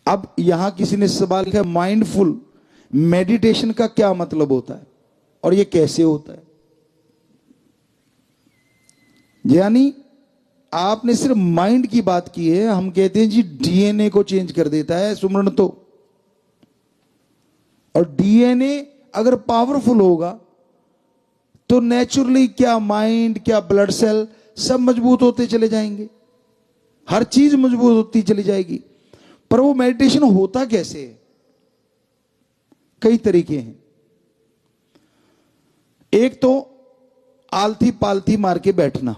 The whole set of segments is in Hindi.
अब यहां किसी ने सवाल किया, माइंडफुल मेडिटेशन का क्या मतलब होता है और ये कैसे होता है? यानी आपने सिर्फ माइंड की बात की है, हम कहते हैं जी डीएनए को चेंज कर देता है सुमरण तो। और डीएनए अगर पावरफुल होगा तो नेचुरली क्या माइंड, क्या ब्लड सेल सब मजबूत होते चले जाएंगे, हर चीज मजबूत होती चली जाएगी। पर वो मेडिटेशन होता कैसे है? कई तरीके हैं। एक तो आलती पालती मार के बैठना,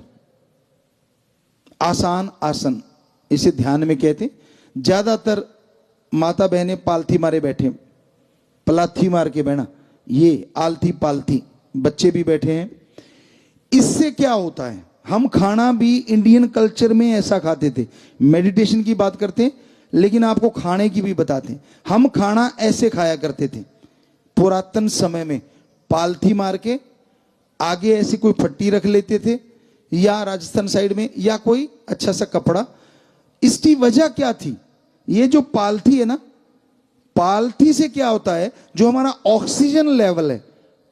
आसान आसन, इसे ध्यान में कहते हैं। ज्यादातर माता बहनें पालथी मारे बैठे, पलाथी मार के बैठना, ये आलती पालती, बच्चे भी बैठे हैं। इससे क्या होता है, हम खाना भी इंडियन कल्चर में ऐसा खाते थे। मेडिटेशन की बात करते हैं लेकिन आपको खाने की भी बताते हैं। हम खाना ऐसे खाया करते थे पुरातन समय में, पालथी मार के आगे ऐसी कोई फट्टी रख लेते थे, या राजस्थान साइड में या कोई अच्छा सा कपड़ा। इसकी वजह क्या थी? ये जो पालथी है ना, पालथी से क्या होता है, जो हमारा ऑक्सीजन लेवल है,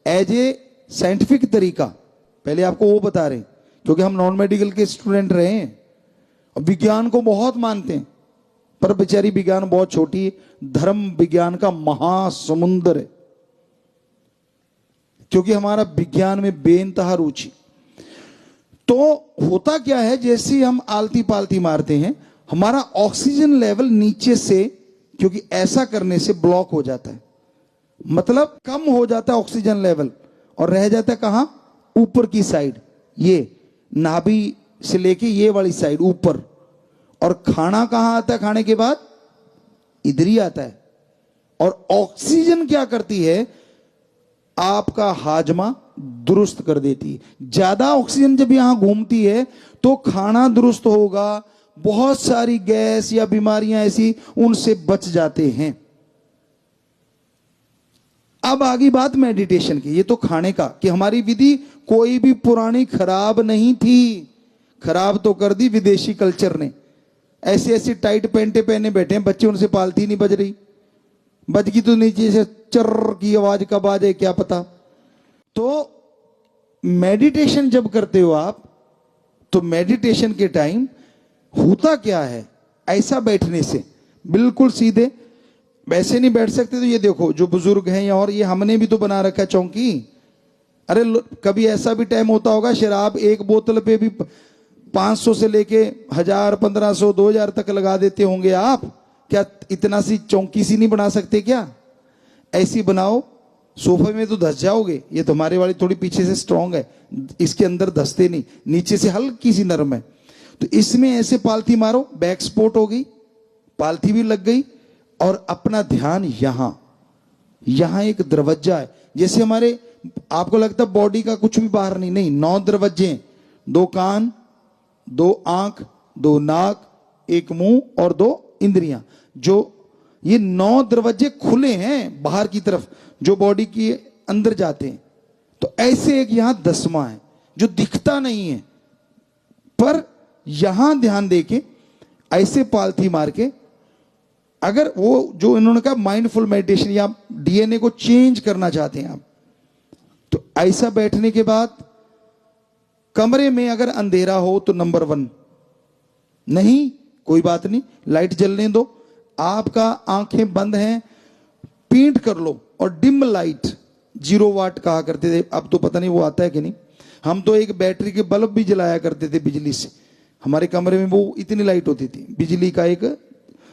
एज ए साइंटिफिक तरीका, पहले आपको वो बता रहे हैं क्योंकि हम नॉन मेडिकल के स्टूडेंट रहे हैं और विज्ञान को बहुत मानते हैं, पर बेचारी विज्ञान बहुत छोटी है, धर्म विज्ञान का महासमुंदर है, क्योंकि हमारा विज्ञान में बेइंतहा रुचि। तो होता क्या है, जैसे ही हम आलती पालती मारते हैं, हमारा ऑक्सीजन लेवल नीचे से, क्योंकि ऐसा करने से ब्लॉक हो जाता है, मतलब कम हो जाता है ऑक्सीजन लेवल, और रह जाता है कहां? ऊपर की साइड, ये नाभि से लेके ये वाली साइड ऊपर। और खाना कहां आता है? खाने के बाद इधर ही आता है। और ऑक्सीजन क्या करती है? आपका हाजमा दुरुस्त कर देती है। ज्यादा ऑक्सीजन जब यहां घूमती है तो खाना दुरुस्त होगा, बहुत सारी गैस या बीमारियां ऐसी उनसे बच जाते हैं। अब आगे बात मेडिटेशन की, ये तो खाने का, कि हमारी विधि कोई भी पुरानी खराब नहीं थी, खराब तो कर दी विदेशी कल्चर ने। ऐसी ऐसी टाइट पैंटे पहने बैठे हैं बच्चे, उनसे पालती नहीं बज रही, बज गई तो नीचे से चर्र की आवाज कब आ जाए क्या पता। तो मेडिटेशन जब करते हो आप, तो मेडिटेशन के टाइम होता क्या है, ऐसा बैठने से बिल्कुल सीधे, वैसे नहीं बैठ सकते। तो ये देखो जो बुजुर्ग हैं, और ये हमने भी तो बना रखा है चौकी। अरे कभी ऐसा भी टाइम होता होगा, शराब एक बोतल पे भी 500 से लेके 1000, 1500, 2000 तक लगा देते होंगे आप। क्या इतना सी चौकी सी नहीं बना सकते क्या? ऐसी बनाओ, सोफे में तो धस जाओगे। ये तुम्हारे वाली थोड़ी पीछे से स्ट्रांग है, इसके अंदर धसते नहीं, नीचे से हल्की सी नरम है। तो इसमें ऐसे पालथी मारो, बैक सपोर्ट हो गई, पालथी भी लग गई, और अपना ध्यान यहां, यहां एक दरवाजा है, जैसे हमारे, आपको लगता है बॉडी का कुछ भी बाहर नहीं, नहीं, 9 दरवाजे, 2 कान, 2 आंख, 2 नाक, 1 मुंह और 2 इंद्रियां, जो ये 9 दरवाजे खुले हैं बाहर की तरफ, जो बॉडी के अंदर जाते हैं। तो ऐसे एक यहां 10वां है जो दिखता नहीं है, पर यहां ध्यान देके ऐसे पालथी मार के, अगर वो जो इन्होंने कहा माइंडफुल मेडिटेशन या डीएनए को चेंज करना चाहते हैं आप, तो ऐसा बैठने के बाद कमरे में अगर अंधेरा हो तो नंबर 1, नहीं कोई बात नहीं, लाइट जलने दो, आपका आंखें बंद हैं, पींट कर लो, और डिम लाइट 0 वाट कहा करते थे, अब तो पता नहीं वो आता है कि नहीं। हम तो एक बैटरी के बल्ब भी जलाया करते थे बिजली से, हमारे कमरे में वो इतनी लाइट होती थी, बिजली का एक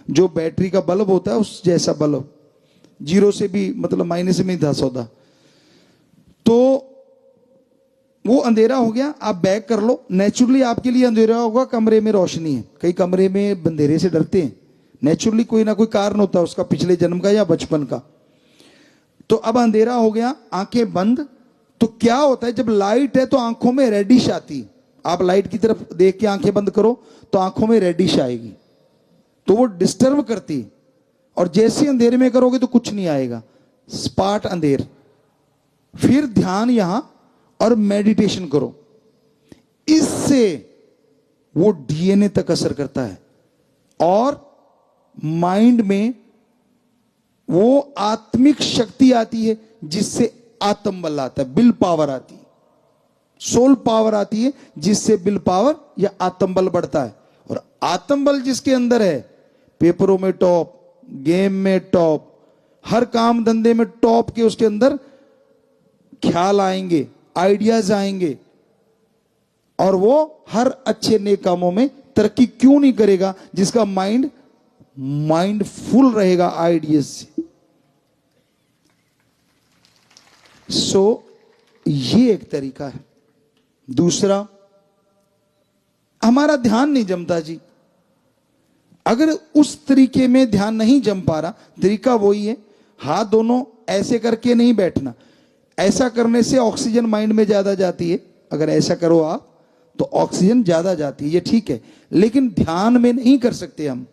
जो बैटरी का बल्ब होता है उस जैसा बल्ब, 0 से भी मतलब माइनस में था सौदा। तो वो अंधेरा हो गया, आप बैक कर लो, नेचुरली आपके लिए अंधेरा होगा, कमरे में रोशनी है। कई कमरे में अंधेरे से डरते हैं, नेचुरली कोई ना कोई कारण होता है उसका, पिछले जन्म का या बचपन का। तो अब अंधेरा हो गया, आंखें बंद। तो क्या होता है, जब लाइट है तो आंखों में रेडिश आती, आप लाइट की तरफ देख के आंखें बंद करो तो आंखों में रेडिश आएगी, तो वो डिस्टर्ब करती। और जैसे अंधेरे में करोगे तो कुछ नहीं आएगा, स्पाट अंधेर। फिर ध्यान यहां और मेडिटेशन करो, इससे वो डीएनए तक असर करता है और माइंड में वो आत्मिक शक्ति आती है जिससे आत्म बल आता है, विल पावर आती है, सोल पावर आती है जिससे विल पावर या आत्म बल बढ़ता है। और आत्म बल जिसके अंदर है, पेपरों में टॉप, गेम में टॉप, हर काम धंधे में टॉप के उसके अंदर ख्याल आएंगे, आइडियाज आएंगे, और वो हर अच्छे नेक कामों में तरक्की क्यों नहीं करेगा जिसका माइंड फुल रहेगा आइडियाज से। सो ये एक तरीका है। दूसरा, हमारा ध्यान नहीं जमता जी। अगर उस तरीके में ध्यान नहीं जम पा रहा, तरीका वही है, हाथ दोनों ऐसे करके नहीं बैठना। ऐसा करने से ऑक्सीजन माइंड में ज्यादा जाती है, अगर ऐसा करो आप तो ऑक्सीजन ज्यादा जाती है, ये ठीक है। लेकिन ध्यान में नहीं कर सकते हम,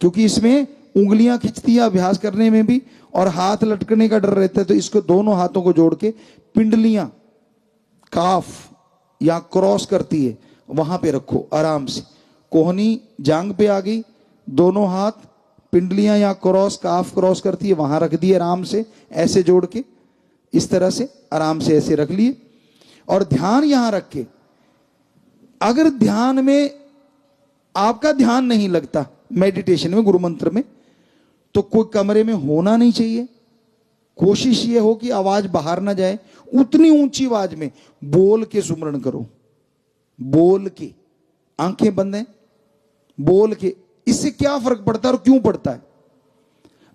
क्योंकि इसमें उंगलियां खिंचती है अभ्यास करने में भी, और हाथ लटकने का डर रहता है। तो इसको दोनों हाथों को जोड़ के पिंडलियां काफ या क्रॉस करती है वहां पे रखो आराम से। कोहनी जांग पे आ गई, दोनों हाथ पिंडलियां या क्रॉस काफ क्रॉस करती है वहां रख दिए आराम से, ऐसे जोड़ के इस तरह से आराम से ऐसे रख लिए, और ध्यान यहां रख के। अगर ध्यान में आपका ध्यान नहीं लगता, मेडिटेशन में, गुरु मंत्र में, तो कोई कमरे में होना नहीं चाहिए। कोशिश ये हो कि आवाज बाहर ना जाए, उतनी ऊंची आवाज में बोल के सुमरण करो, बोल के, आंखें बंद हैं, बोल के। इससे क्या फर्क पड़ता है और क्यों पड़ता है?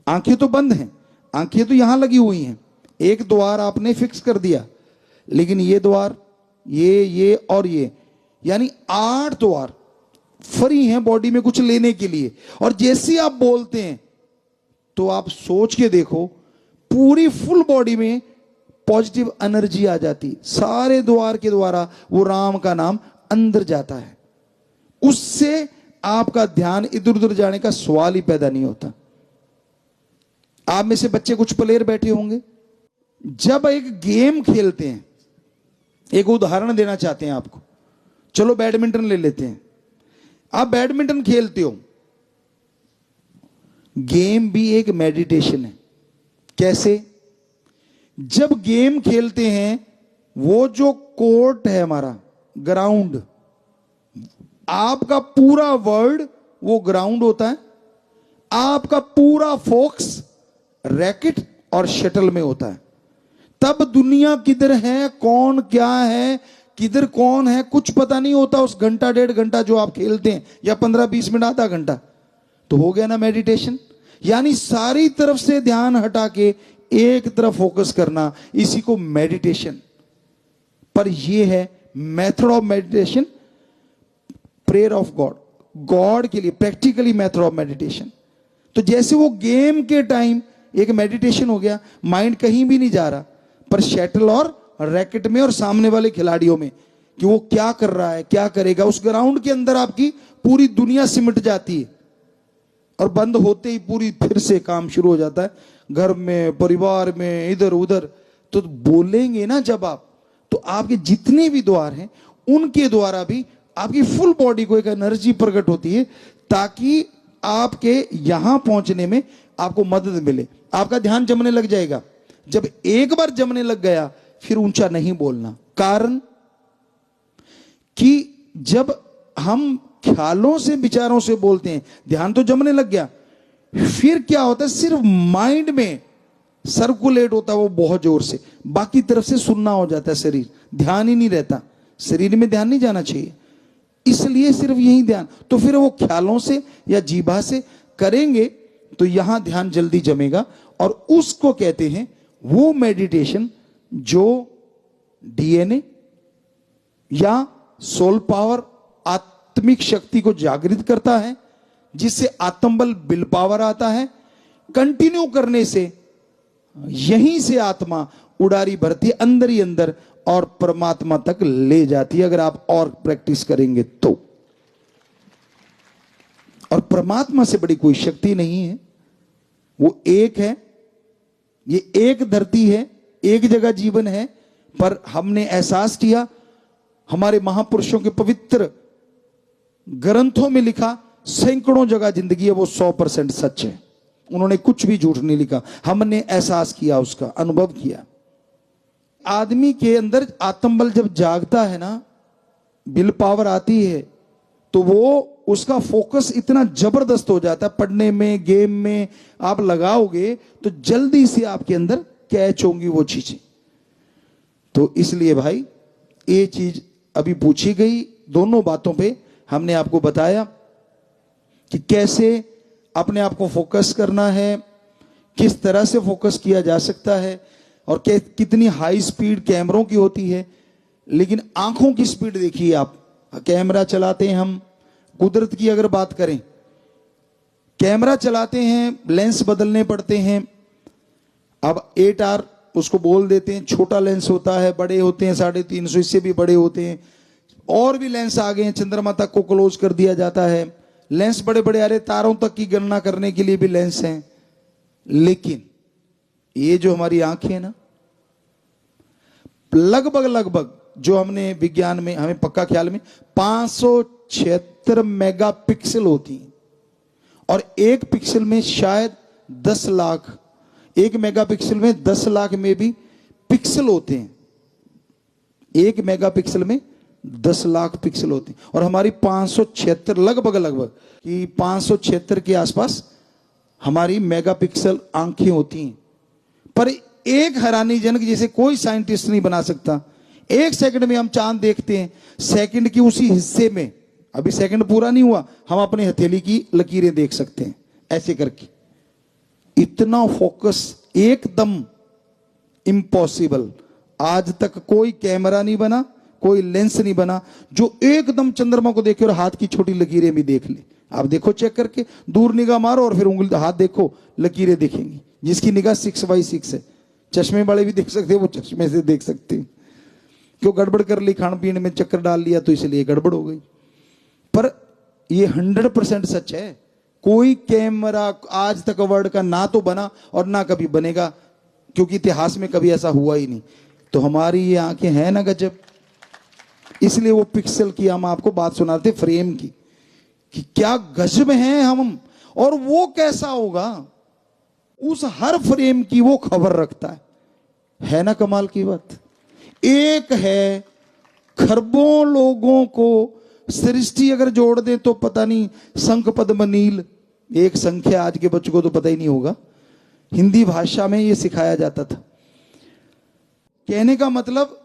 आंखें तो बंद हैं, आंखें तो यहां लगी हुई हैं, एक द्वार आपने फिक्स कर दिया, लेकिन ये द्वार, ये और ये, यानी 8 द्वार फ्री हैं बॉडी में कुछ लेने के लिए। और जैसे आप बोलते हैं तो आप सोच के देखो, पूरी फुल बॉडी में पॉजिटिव एनर्जी आ जाती, सारे द्वार के द्वारा वो राम का नाम अंदर जाता है। उससे आपका ध्यान इधर उधर जाने का सवाल ही पैदा नहीं होता। आप में से बच्चे कुछ प्लेयर बैठे होंगे, जब एक गेम खेलते हैं, एक उदाहरण देना चाहते हैं आपको, चलो बैडमिंटन ले लेते हैं। आप बैडमिंटन खेलते हो, गेम भी एक मेडिटेशन है। कैसे? जब गेम खेलते हैं, वो जो कोर्ट है हमारा, ग्राउंड, आपका पूरा वर्ल्ड वो ग्राउंड होता है, आपका पूरा फोकस रैकेट और शटल में होता है। तब दुनिया किधर है, कौन क्या है, किधर कौन है, कुछ पता नहीं होता उस घंटा 1.5 घंटा जो आप खेलते हैं, या 15-20 मिनट, आधा घंटा। तो हो गया ना मेडिटेशन। यानी सारी तरफ से ध्यान हटा के एक तरफ फोकस करना, इसी को मेडिटेशन। पर यह है method of meditation, prayer of God, God के लिए प्रैक्टिकली मेथड ऑफ मेडिटेशन। तो जैसे वो गेम के टाइम एक मेडिटेशन हो गया, माइंड कहीं भी नहीं जा रहा, पर शटल और रैकेट में और सामने वाले खिलाड़ियों में कि वो क्या कर रहा है, क्या करेगा, उस ग्राउंड के अंदर आपकी पूरी दुनिया सिमट जाती है। और बंद होते ही पूरी फिर से काम शुरू हो जाता है, घर में, परिवार में, इधर उधर। तो बोलेंगे ना जब आप, तो आपके जितने भी द्वार हैं उनके द्वारा भी आपकी फुल बॉडी को एक एनर्जी प्रकट होती है, ताकि आपके यहां पहुंचने में आपको मदद मिले। आपका ध्यान जमने लग जाएगा। जब एक बार जमने लग गया, फिर ऊंचा नहीं बोलना। कारण कि जब हम ख्यालों से, विचारों से बोलते हैं, ध्यान तो जमने लग गया, फिर क्या होता है, सिर्फ माइंड में सर्कुलेट होता है वो बहुत जोर से, बाकी तरफ से सुनना हो जाता है शरीर, ध्यान ही नहीं रहता। शरीर में ध्यान नहीं जाना चाहिए, इसलिए सिर्फ यही ध्यान। तो फिर वो ख्यालों से या जीभा से करेंगे तो यहां ध्यान जल्दी जमेगा, और उसको कहते हैं वो मेडिटेशन जो डीएनए या सोल पावर, आत्मिक शक्ति को जागृत करता है, जिससे आत्मबल, विल पावर आता है। कंटिन्यू करने से यहीं से आत्मा उड़ारी भरती अंदर ही अंदर और परमात्मा तक ले जाती है, अगर आप और प्रैक्टिस करेंगे तो। और परमात्मा से बड़ी कोई शक्ति नहीं है, वो एक है। ये एक धरती है, एक जगह जीवन है, पर हमने एहसास किया, हमारे महापुरुषों के पवित्र ग्रंथों में लिखा, सैकड़ों जगह जिंदगी है वो 100% सच है। उन्होंने कुछ भी झूठ नहीं लिखा, हमने एहसास किया, उसका अनुभव किया। आदमी के अंदर आत्मबल जब जागता है ना, विल पावर आती है, तो वो उसका फोकस इतना जबरदस्त हो जाता है, पढ़ने में, गेम में आप लगाओगे तो जल्दी से आपके अंदर कैच होंगी वो चीजें। तो इसलिए भाई ये चीज अभी पूछी गई, दोनों बातों पे हमने आपको बताया कि कैसे अपने आप को फोकस करना है, किस तरह से फोकस किया जा सकता है, और कितनी हाई स्पीड कैमरों की होती है। लेकिन आंखों की स्पीड देखिए आप, कैमरा चलाते हैं हम, कुदरत की अगर बात करें, कैमरा चलाते हैं, लेंस बदलने पड़ते हैं। अब 8R उसको बोल देते हैं, छोटा लेंस होता है, बड़े होते हैं 350, इससे भी बड़े होते हैं, और भी लेंस आ गए हैं, चंद्रमा तक को क्लोज कर दिया जाता है। लेंस बड़े बड़े आ रहे, तारों तक की गणना करने के लिए भी लेंस हैं। लेकिन ये जो हमारी आंखें है ना, लगभग जो हमने विज्ञान में हमें पक्का ख्याल में 576 मेगापिक्सल होती हैं, और एक पिक्सल में शायद 10 लाख, एक मेगापिक्सल में 10 लाख में भी पिक्सल होते हैं। एक मेगापिक्सल में 10 लाख पिक्सल होते हैं, और हमारी 576 लगभग कि 576 के आसपास हमारी मेगापिक्सल आंखें होती हैं। पर एक हैरानीजनक, जैसे कोई साइंटिस्ट नहीं बना सकता, 1 सेकंड में हम चांद देखते हैं, सेकंड की उसी हिस्से में, अभी सेकंड पूरा नहीं हुआ, हम अपने हथेली की लकीरें देख सकते हैं ऐसे करके। इतना फोकस एकदम इम्पॉसिबल, आज तक कोई कैमरा नहीं बना, कोई लेंस नहीं बना जो एकदम चंद्रमा को देखे और हाथ की छोटी लकीरें भी देख ले। आप देखो चेक करके, दूर निगाह मारो और फिर उंगली हाथ देखो, लकीरें दिखेंगी। जिसकी निगाह 6x6 है, चश्मे वाले भी देख सकते हैं, वो चश्मे से देख सकते हैं। क्यों गड़बड़ कर ली, खान पीने में चक्कर डाल लिया तो इसलिए गड़बड़ हो गई। पर ये 100% सच है, कोई कैमरा आज तक वर्ल्ड का ना तो बना और ना कभी बनेगा, क्योंकि इतिहास में कभी ऐसा हुआ ही नहीं। तो हमारी ये आंखें हैं ना गजब। इसलिए वो पिक्सल की हम आपको बात सुनाते, फ्रेम की, कि क्या गजब हैं हम, और वो कैसा होगा, उस हर फ्रेम की वो खबर रखता है ना कमाल की बात। एक है खरबों लोगों को सृष्टि अगर जोड़ दे तो पता नहीं, शंख पद्म नील, एक संख्या आज के बच्चों को तो पता ही नहीं होगा, हिंदी भाषा में ये सिखाया जाता था। कहने का मतलब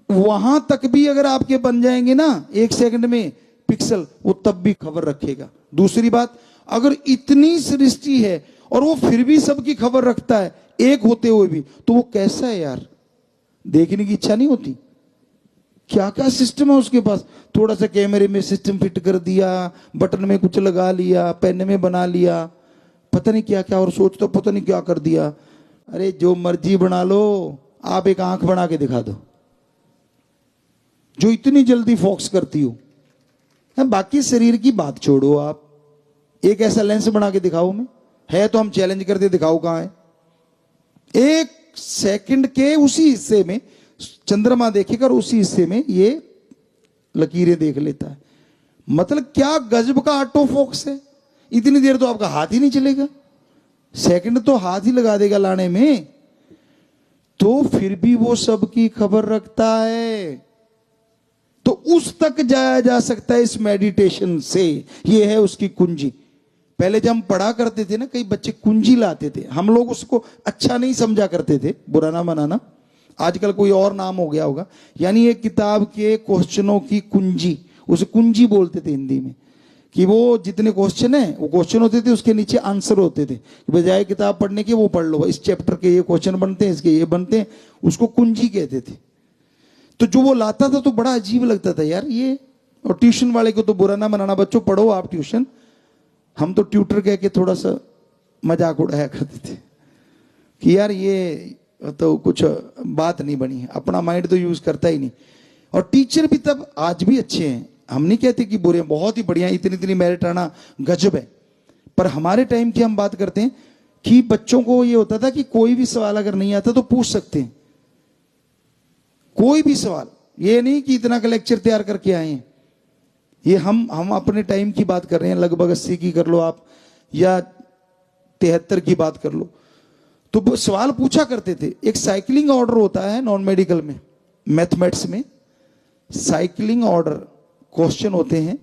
वहां तक भी अगर आपके बन जाएंगे ना 1 सेकंड में पिक्सल, वो तब भी खबर रखेगा। दूसरी बात, अगर इतनी सृष्टि है और वो फिर भी सबकी खबर रखता है एक होते हुए भी, तो वो कैसा है यार, देखने की इच्छा नहीं होती। क्या क्या सिस्टम है उसके पास, थोड़ा सा कैमरे में सिस्टम फिट कर दिया, बटन में कुछ लगा लिया, पेन में बना लिया, पता नहीं क्या क्या, और सोचता पता नहीं क्या कर दिया। अरे जो मर्जी बना लो, आप एक आंख बना के दिखा दो जो इतनी जल्दी फोकस करती हो। बाकी शरीर की बात छोड़ो, आप एक ऐसा लेंस बना के दिखाओ, में है तो हम चैलेंज करते, दिखाओ कहां है। 1 सेकंड के उसी हिस्से में चंद्रमा देखेगा और उसी हिस्से में ये लकीरें देख लेता है। मतलब क्या गजब का ऑटो फोकस है। इतनी देर तो आपका हाथ ही नहीं चलेगा, सेकंड तो हाथ ही लगा देगा लाने में, तो फिर भी वो सबकी खबर रखता है। तो उस तक जाया जा सकता है इस मेडिटेशन से, ये है उसकी कुंजी। पहले जब हम पढ़ा करते थे ना, कई बच्चे कुंजी लाते थे, हम लोग उसको अच्छा नहीं समझा करते थे, बुरा ना मनाना, आजकल कोई और नाम हो गया होगा। यानी ये किताब के क्वेश्चनों की कुंजी, उसे कुंजी बोलते थे हिंदी में, कि वो जितने क्वेश्चन है वो क्वेश्चन होते थे, उसके नीचे आंसर होते थे। बजाय किताब पढ़ने के वो पढ़ लो, इस चैप्टर के ये क्वेश्चन बनते हैं, इसके ये बनते हैं, उसको कुंजी कहते थे। तो जो वो लाता था तो बड़ा अजीब लगता था यार ये। और ट्यूशन वाले को तो बुरा ना मनाना, बच्चों पढ़ो आप ट्यूशन, हम तो ट्यूटर कह के थोड़ा सा मजाक उड़ाया करते थे कि यार ये तो कुछ बात नहीं बनी है, अपना माइंड तो यूज करता ही नहीं। और टीचर भी तब, आज भी अच्छे हैं, हम नहीं कहते कि बुरे, बहुत ही बढ़िया, इतनी इतनी मेरिट आना गजब है। पर हमारे टाइम की हम बात करते हैं कि बच्चों को ये होता था कि कोई भी सवाल अगर नहीं आता तो पूछ सकते हैं, कोई भी सवाल, ये नहीं कि इतना का लेक्चर तैयार करके आए हैं। ये हम अपने टाइम की बात कर रहे हैं, लगभग 80 की कर लो आप या 73 की बात कर लो। तो वो सवाल पूछा करते थे। एक साइकिलिंग ऑर्डर होता है नॉन मेडिकल में, मैथमेटिक्स में साइकिलिंग ऑर्डर क्वेश्चन होते हैं,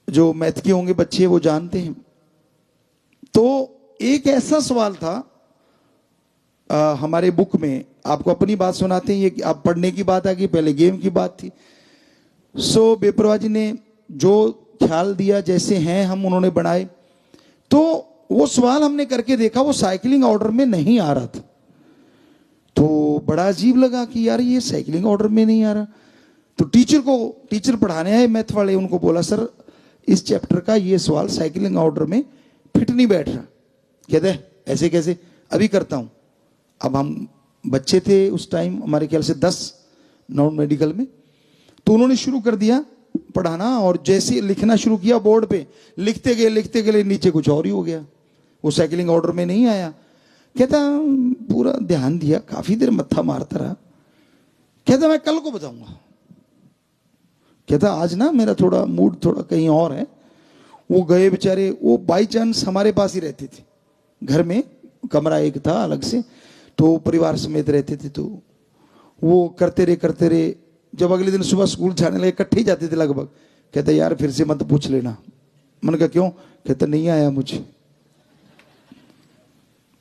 जो मैथ के होंगे बच्चे वो जानते हैं। तो एक ऐसा सवाल था हमारे बुक में, आपको अपनी बात सुनाते हैं, ये आप पढ़ने की बात आ गई, पहले गेम की बात थी। सो बेपरवाह जी ने जो ख्याल दिया, जैसे हैं हम उन्होंने बनाए। तो वो सवाल हमने करके देखा, वो साइकिलिंग ऑर्डर में नहीं आ रहा था। तो बड़ा अजीब लगा कि यार ये साइकिलिंग ऑर्डर में नहीं आ रहा। तो टीचर पढ़ाने आए मैथ वाले, उनको बोला सर इस चैप्टर का ये सवाल साइकिलिंग ऑर्डर में फिट नहीं बैठ रहा। कहते ऐसे कैसे, अभी करता हूं। अब हम बच्चे थे उस टाइम, हमारे ख्याल से 10 नॉन मेडिकल में। तो उन्होंने शुरू कर दिया पढ़ाना, और जैसे लिखना शुरू किया बोर्ड पे, लिखते गए नीचे कुछ और ही हो गया, वो साइकिलिंग ऑर्डर में नहीं आया। कहता पूरा ध्यान दिया, काफी देर मत्था मारता रहा। कहता मैं कल को बताऊंगा। कहता आज ना मेरा थोड़ा मूड थोड़ा कहीं और है। वो गए बेचारे, वो बाई चांस हमारे पास ही रहते थे, घर में कमरा एक था अलग से, तो परिवार समेत रहते थे। तो वो करते रहे। जब अगले दिन सुबह स्कूल जाने लगे, इकट्ठे ही जाते थे लगभग। कहता यार फिर से मत पूछ लेना। मैंने कहा क्यों? कहता नहीं आया मुझे।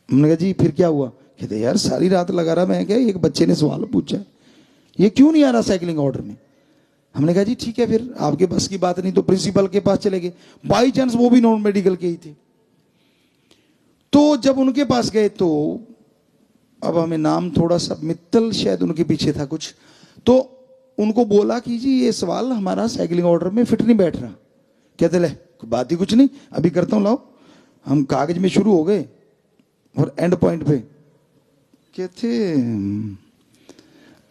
हमने कहा जी फिर क्या हुआ? कहते यार सारी रात लगा रहा मैं, क्या एक बच्चे ने सवाल पूछा है, ये क्यों नहीं आ रहा साइकिलिंग ऑर्डर में। हमने कहा जी ठीक है, फिर आपके बस की बात नहीं, तो प्रिंसिपल के पास चले गए। बाई चांस वो भी नॉन मेडिकल के ही थे। तो जब उनके पास गए, तो अब हमें नाम थोड़ा सा, मित्तल शायद उनके पीछे था कुछ, तो उनको बोला कि जी ये सवाल हमारा साइकिलिंग ऑर्डर में फिट नहीं बैठ रहा। कहते ले बात ही कुछ नहीं, अभी करता हूं, लाओ। हम कागज में शुरू हो गए और एंड पॉइंट पे कहते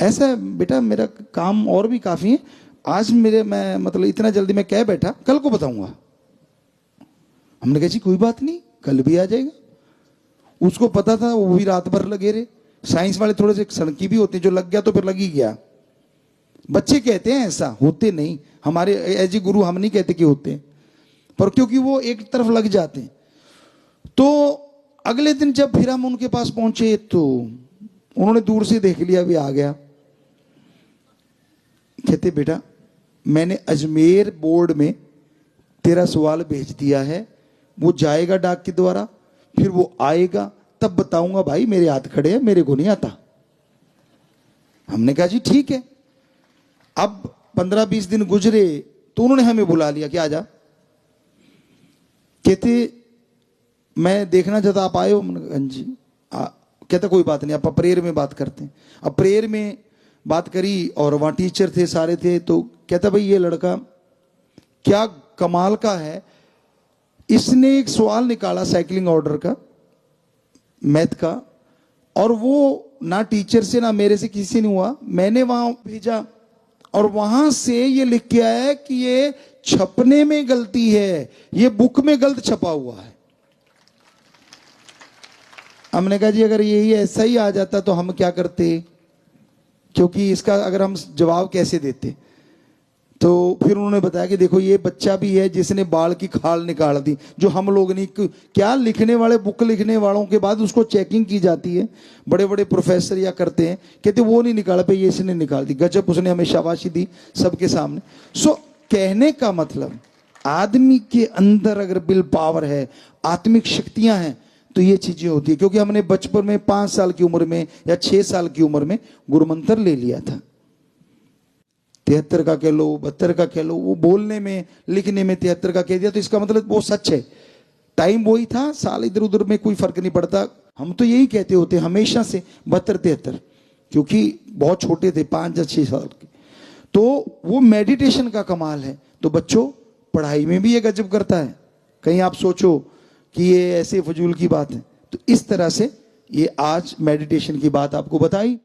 ऐसा बेटा मेरा काम और भी काफी है, आज मैं मतलब इतना जल्दी मैं कह बैठा, कल को बताऊंगा। हमने कहा जी कोई बात नहीं, कल भी आ जाएगा। उसको पता था, वो भी रात भर लगे रहे। साइंस वाले थोड़े से सनकी भी होते हैं, जो लग गया तो फिर लग ही गया। बच्चे कहते हैं ऐसा, होते नहीं। हमारे एज ए गुरु हम नहीं कहते कि होते हैं, पर क्योंकि वो एक तरफ लग जाते हैं। तो अगले दिन जब फिर हम उनके पास पहुंचे, तो उन्होंने दूर से देख लिया, भी आ गया। कहते बेटा मैंने अजमेर बोर्ड में तेरा सवाल भेज दिया है, वो जाएगा डाक के द्वारा, फिर वो आएगा, तब बताऊंगा। भाई मेरे हाथ खड़े हैं, मेरे को नहीं आता। हमने कहा जी ठीक है। अब 15-20 दिन गुजरे, तो उन्होंने हमें बुला लिया कि आजा। कहते मैं देखना चाहता, आप आए हो? जी। कहता कोई बात नहीं, आप प्रेयर में बात करते हैं। अब प्रेयर में बात करी, और वहां टीचर थे, सारे थे। तो कहता भाई ये लड़का क्या कमाल का है, इसने एक सवाल निकाला साइकिलिंग ऑर्डर का, मैथ का, और वो ना टीचर से ना मेरे से किसी से नहीं हुआ। मैंने वहां भेजा, और वहां से ये लिख के आया कि ये छपने में गलती है, ये बुक में गलत छपा हुआ है। हमने कहा जी अगर यही ऐसा ही आ जाता तो हम क्या करते, क्योंकि इसका अगर हम जवाब कैसे देते। तो फिर उन्होंने बताया कि देखो ये बच्चा भी है जिसने बाल की खाल निकाल दी, जो हम लोग नहीं, क्या लिखने वाले, बुक लिखने वालों के बाद उसको चेकिंग की जाती है, बड़े बड़े प्रोफेसर या करते हैं, कहते वो नहीं निकाला पे, ये इसने निकाल दी। गजब, उसने हमें शाबाशी दी सबके सामने। सो कहने का मतलब, आदमी के अंदर अगर विल पावर है, आत्मिक शक्तियां हैं, तो ये चीजें होती है। क्योंकि हमने बचपन में 5 साल की उम्र में या 6 साल की उम्र में गुरुमंत्र ले लिया था। 73 का कह लो, 72 का कह लो, वो बोलने में लिखने में 73 का कह दिया, तो इसका मतलब वो सच है। टाइम वही था, साल इधर उधर में कोई फर्क नहीं पड़ता। हम तो यही कहते होते हमेशा से 72-73, क्योंकि बहुत छोटे थे, 5 या 6 साल के। तो वो मेडिटेशन का कमाल है। तो बच्चों पढ़ाई में भी ये गजब करता है, कहीं आप सोचो कि ये ऐसे फजूल की बात है। तो इस तरह से ये आज मेडिटेशन की बात आपको बताई।